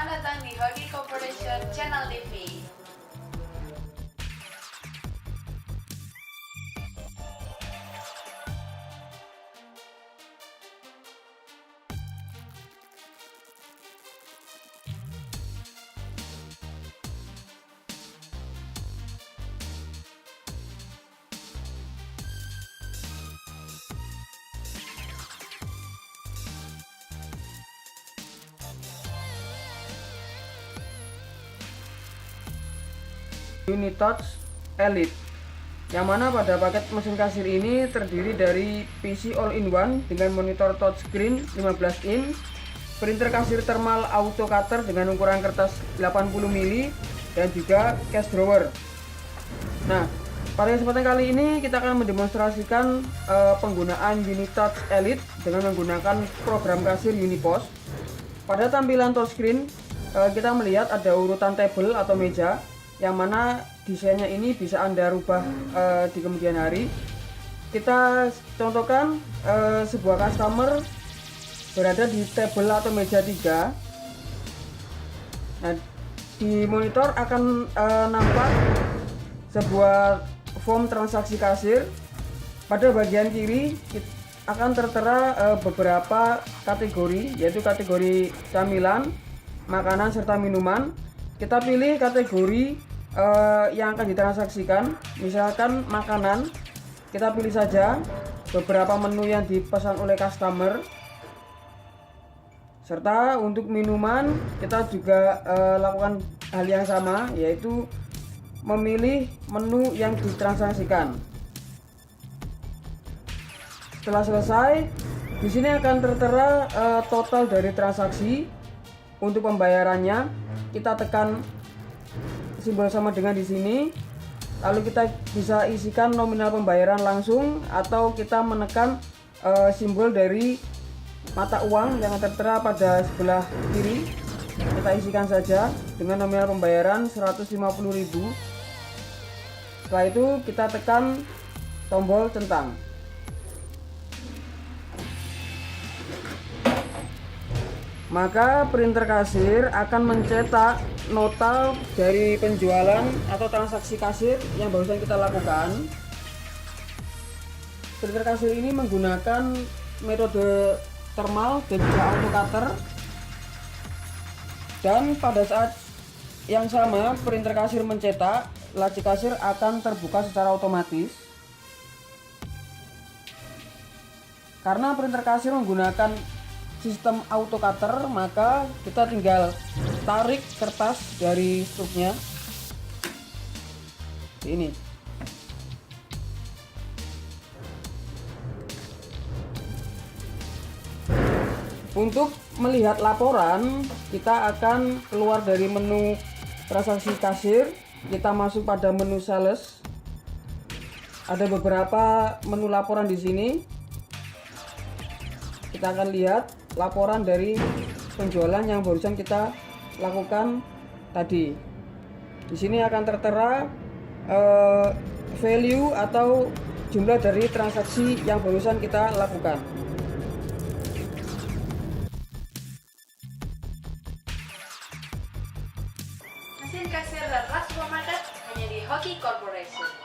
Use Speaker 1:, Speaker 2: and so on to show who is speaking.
Speaker 1: Selamat datang di Hoki Corporation Channel TV.
Speaker 2: Unitouch Elite, yang mana pada paket mesin kasir ini terdiri dari PC all-in-one dengan monitor touchscreen 15 in, printer kasir thermal auto cutter dengan ukuran kertas 80 mili, dan juga cash drawer. Nah, pada kesempatan kali ini kita akan mendemonstrasikan penggunaan Unitouch Elite dengan menggunakan program kasir Unipos. Pada tampilan touchscreen kita melihat ada urutan table atau meja, yang mana desainnya ini bisa Anda rubah di kemudian hari. Kita contohkan sebuah customer berada di table atau meja 3. Nah, di monitor akan nampak sebuah form transaksi kasir. Pada bagian kiri akan tertera beberapa kategori, yaitu kategori camilan, makanan, serta minuman. Kita pilih kategori yang akan ditransaksikan. Misalkan makanan, kita pilih saja beberapa menu yang dipesan oleh customer. Serta untuk minuman kita juga lakukan hal yang sama, yaitu memilih menu yang ditransaksikan. Setelah selesai, di sini akan tertera total dari transaksi. Untuk pembayarannya, kita tekan simbol sama dengan di sini. Lalu kita bisa isikan nominal pembayaran langsung, atau kita menekan simbol dari mata uang yang tertera pada sebelah kiri. Kita isikan saja dengan nominal pembayaran 150.000. Setelah itu kita tekan tombol centang. Maka printer kasir akan mencetak nota dari penjualan atau transaksi kasir yang barusan kita lakukan. Printer kasir ini menggunakan metode thermal dan juga auto cutter. Dan pada saat yang sama printer kasir mencetak, laci kasir akan terbuka secara otomatis. Karena printer kasir menggunakan sistem auto cutter, maka kita tinggal tarik kertas dari struknya ini. Untuk melihat laporan, kita akan keluar dari menu transaksi kasir, kita masuk pada menu sales. Ada beberapa menu laporan di sini. Kita akan lihat laporan dari penjualan yang barusan kita lakukan tadi. Di sini akan tertera value atau jumlah dari transaksi yang barusan kita lakukan.
Speaker 1: Mesin kasir dan rak supermarket hanya di Hoki Corporation.